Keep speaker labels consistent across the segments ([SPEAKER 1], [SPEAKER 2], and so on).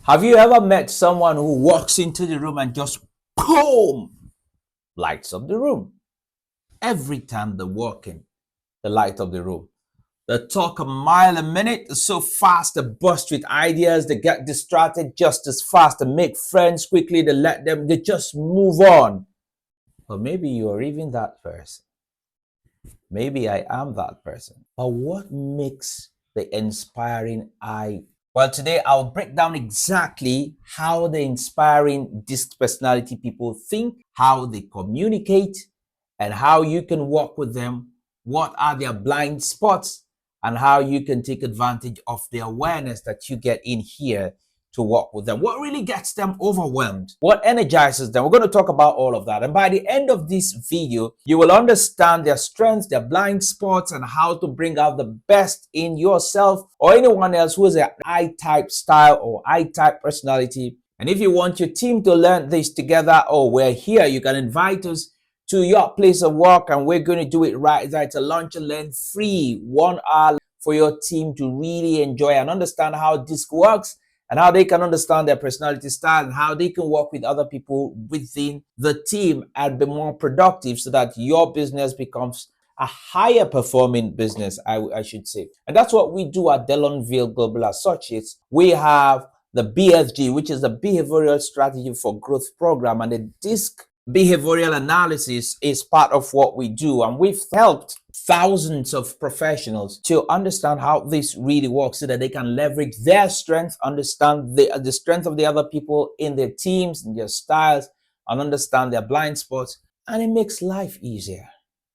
[SPEAKER 1] Have you ever met someone who walks into the room and just boom, lights up the room? Every time they walk in, the light up the room. They talk a mile a minute, so fast, they burst with ideas, they get distracted just as fast, they make friends quickly, they just move on. Or maybe you are even that person. Maybe I am that person. But what makes the inspiring I? Well, today I'll break down exactly how the inspiring DiSC personality people think, how they communicate, and how you can work with them. What are their blind spots, and how you can take advantage of the awareness that you get in here to work with them. What really gets them overwhelmed? What energizes them? We're going to talk about all of that. And by the end of this video, you will understand their strengths, their blind spots, and how to bring out the best in yourself or anyone else who is an I-type style or I-type personality. And if you want your team to learn this together, or we're here, you can invite us to your place of work, and we're going to do it right. It's a lunch and learn free 1 hour for your team to really enjoy and understand how DiSC works, and how they can understand their personality style, and how they can work with other people within the team and be more productive, so that your business becomes a higher performing business, I should say. And that's what we do at Dellonville Global Associates. We have the BSG, which is the Behavioral Strategy for Growth program, and the DiSC behavioral analysis is part of what we do. And we've helped thousands of professionals to understand how this really works, so that they can leverage their strength, understand the strength of the other people in their teams and their styles, and understand their blind spots. And it makes life easier.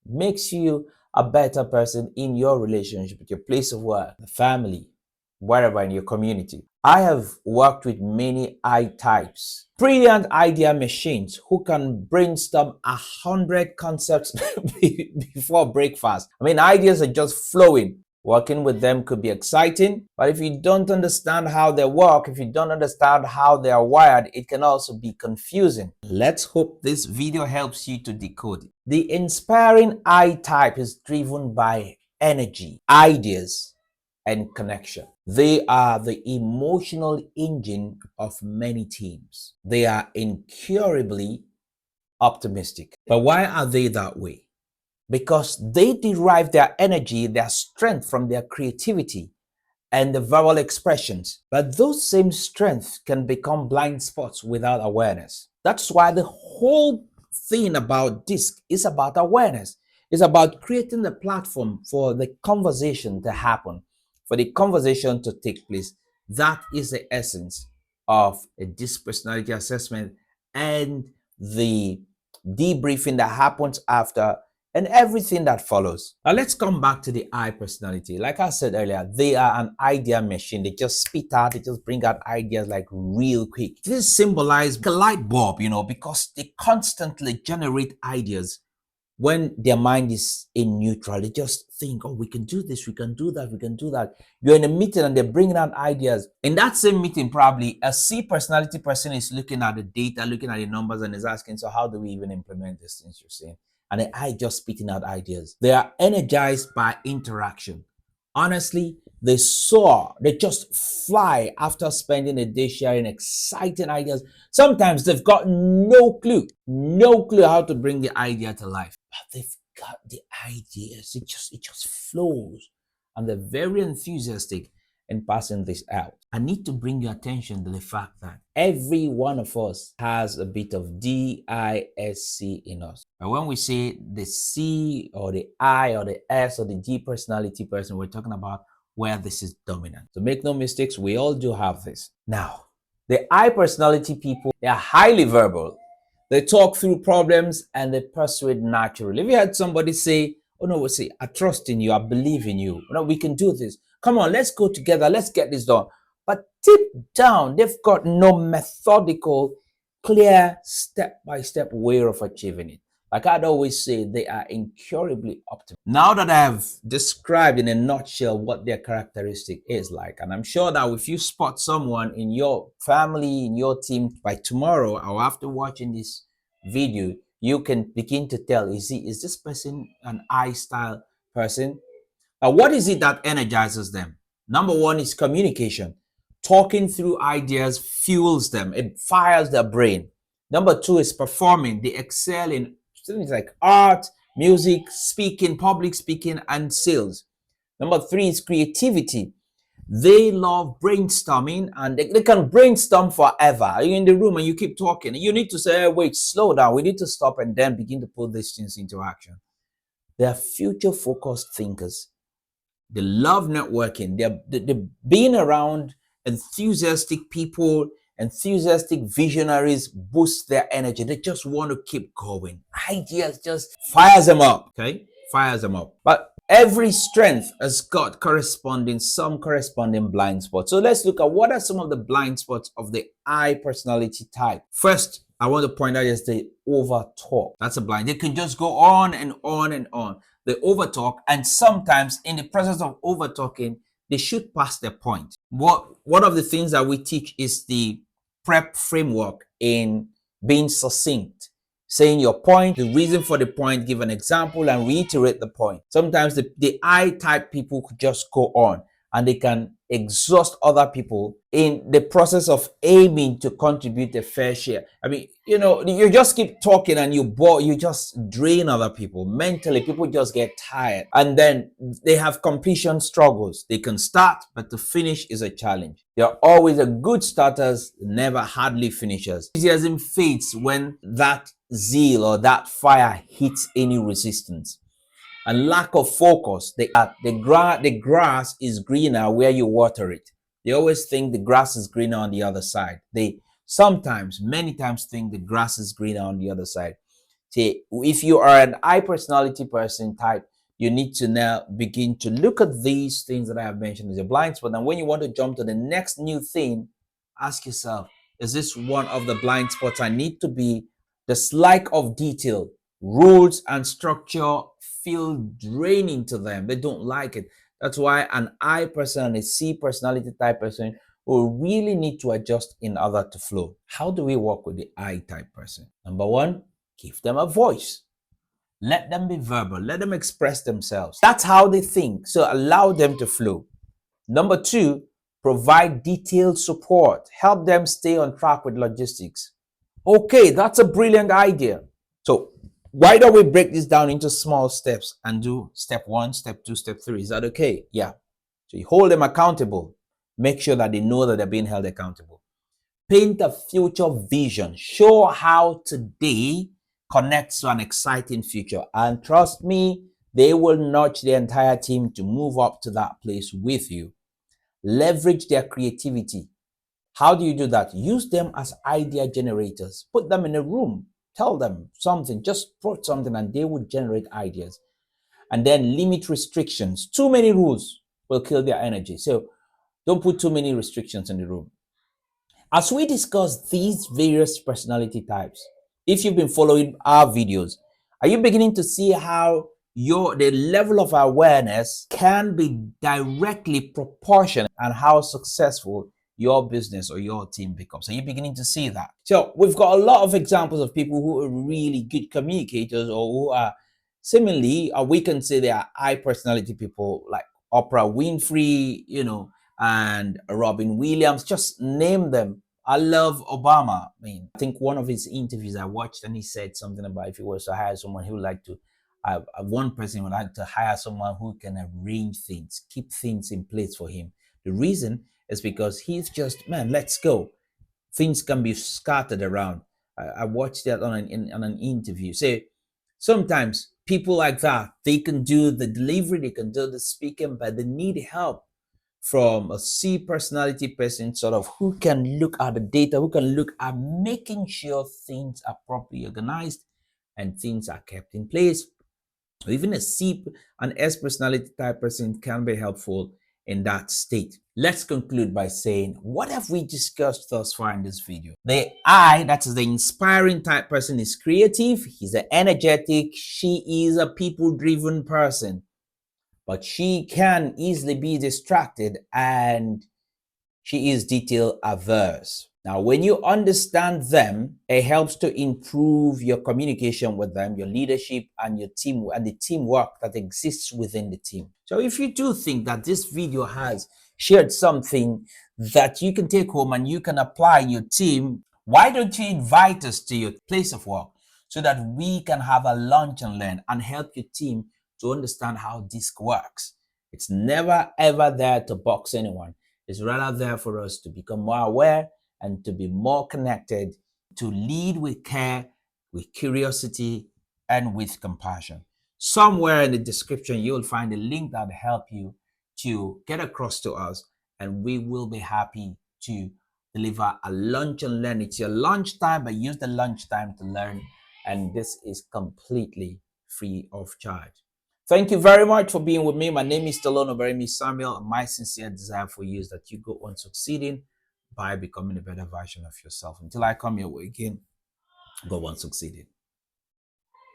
[SPEAKER 1] It makes you a better person in your relationship, with your place of work, the family, wherever in your community. I have worked with many I-types, brilliant idea machines who can brainstorm 100 concepts before breakfast. I mean, ideas are just flowing. Working with them could be exciting, but if you don't understand how they work, if you don't understand how they are wired, it can also be confusing. Let's hope this video helps you to decode it. The inspiring I-type is driven by energy, ideas, and connection. They are the emotional engine of many teams. They are incurably optimistic. But why are they that way? Because they derive their energy, their strength from their creativity and the verbal expressions. But those same strengths can become blind spots without awareness. That's why the whole thing about DiSC is about awareness. It's about creating the platform for the conversation to happen, for the conversation to take place. That is the essence of a DiSC personality assessment and the debriefing that happens after and everything that follows. Now let's come back to the I personality. Like I said earlier, they are an idea machine. They just spit out, they just bring out ideas like real quick. This symbolizes a light bulb, because they constantly generate ideas. When their mind is in neutral, they just think, oh, we can do this, we can do that, we can do that. You're in a meeting and they're bringing out ideas. In that same meeting, probably a C personality person is looking at the data, looking at the numbers, and is asking, so how do we even implement these things you're saying? And the I just spitting out ideas. They are energized by interaction. Honestly, they soar, they just fly after spending a day sharing exciting ideas. Sometimes they've got no clue how to bring the idea to life. But they've got the ideas. It just flows. And they're very enthusiastic in passing this out. I need to bring your attention to the fact that every one of us has a bit of DISC in us. And when we say the C or the I or the S or the D personality person, we're talking about where this is dominant. So make no mistakes, we all do have this. Now, the I personality people, they are highly verbal. They talk through problems and they persuade naturally. If you had somebody say, oh no, we'll say, I trust in you, I believe in you. No, we can do this. Come on, let's go together, let's get this done. But deep down, they've got no methodical, clear, step-by-step way of achieving it. Like I'd always say, they are incurably optimistic. Now that I have described in a nutshell what their characteristic is like, and I'm sure that if you spot someone in your family, in your team, by tomorrow or after watching this video, you can begin to tell, is this person an I-style person? Now, what is it that energizes them? Number one is communication. Talking through ideas fuels them. It fires their brain. Number two is performing. They excel in things like art, music, speaking, public speaking, and sales. Number three is creativity. They love brainstorming, and they can brainstorm forever. You're in the room and you keep talking. You need to say, hey, wait, slow down. We need to stop and then begin to put these things into action. They are future focused thinkers. They love networking. They're being around enthusiastic people, enthusiastic visionaries boost their energy. They just want to keep going. Ideas just fires them up. Okay, fires them up. But every strength has got some corresponding blind spots. So let's look at what are some of the blind spots of the I personality type. First, I want to point out is the over talk. That's a blind. They can just go on and on and on. They over talk, and sometimes in the presence of over talking, they shoot past their point. One of the things that we teach is the prep framework in being succinct, saying your point, the reason for the point, give an example, and reiterate the point. Sometimes the I type people could just go on and they can exhaust other people in the process of aiming to contribute a fair share. I mean, you just keep talking and you just drain other people. Mentally, people just get tired. And then they have completion struggles. They can start, but to finish is a challenge. They're always a good starters, never hardly finishers. Enthusiasm fades when that zeal or that fire hits any resistance. And lack of focus. The grass is greener where you water it. They always think the grass is greener on the other side. They many times think the grass is greener on the other side. See, if you are an I personality person type, you need to now begin to look at these things that I have mentioned as a blind spot. And when you want to jump to the next new thing, ask yourself, is this one of the blind spots I need to be? Dislike of detail, rules and structure feel draining to them. They don't like it. That's why an I person and a C personality type person will really need to adjust in order to flow. How do we work with the I type person? Number one, give them a voice. Let them be verbal. Let them express themselves. That's how they think. So allow them to flow. Number two, provide detailed support. Help them stay on track with logistics. Okay, that's a brilliant idea. So why don't we break this down into small steps and do step 1, step 2, step 3? Is that okay? Yeah. So you hold them accountable. Make sure that they know that they're being held accountable. Paint a future vision. Show how today connects to an exciting future. And trust me, they will nudge the entire team to move up to that place with you. Leverage their creativity. How do you do that? Use them as idea generators. Put them in a room. Tell them something, just put something and they will generate ideas. And then limit restrictions. Too many rules will kill their energy. So don't put too many restrictions in the room. As we discuss these various personality types, if you've been following our videos, are you beginning to see how the level of awareness can be directly proportionate and how successful your business or your team becomes? Are you beginning to see that? So we've got a lot of examples of people who are really good communicators or who are similarly, or we can say they are high personality people like Oprah Winfrey, and Robin Williams, just name them. I love Obama. I think one of his interviews I watched and he said something about if he was to hire someone, he would like to one person would like to hire someone who can arrange things, keep things in place for him. The reason is because he's just, man, let's go. Things can be scattered around. I watched that on an interview. So sometimes people like that, they can do the delivery, they can do the speaking, but they need help from a C personality person, sort of who can look at the data, who can look at making sure things are properly organized and things are kept in place. Or even a C and S personality type person can be helpful in that state. Let's conclude by saying, what have we discussed thus far in this video? The I, that is the inspiring type person, is creative. He's an energetic. She is a people-driven person, but she can easily be distracted and she is detail averse. Now, when you understand them, it helps to improve your communication with them, your leadership, and your team, and the teamwork that exists within the team. So if you do think that this video has shared something that you can take home and you can apply in your team, why don't you invite us to your place of work so that we can have a lunch and learn and help your team to understand how DiSC works? It's never ever there to box anyone. It's rather there for us to become more aware and to be more connected, to lead with care, with curiosity, and with compassion. Somewhere in the description, you'll find a link that will help you to get across to us, and we will be happy to deliver a lunch and learn. It's your lunchtime, but use the lunchtime to learn, and this is completely free of charge. Thank you very much for being with me. My name is Dellonville Samuel, and my sincere desire for you is that you go on succeeding by becoming a better version of yourself. Until I come your way again, go on succeeding.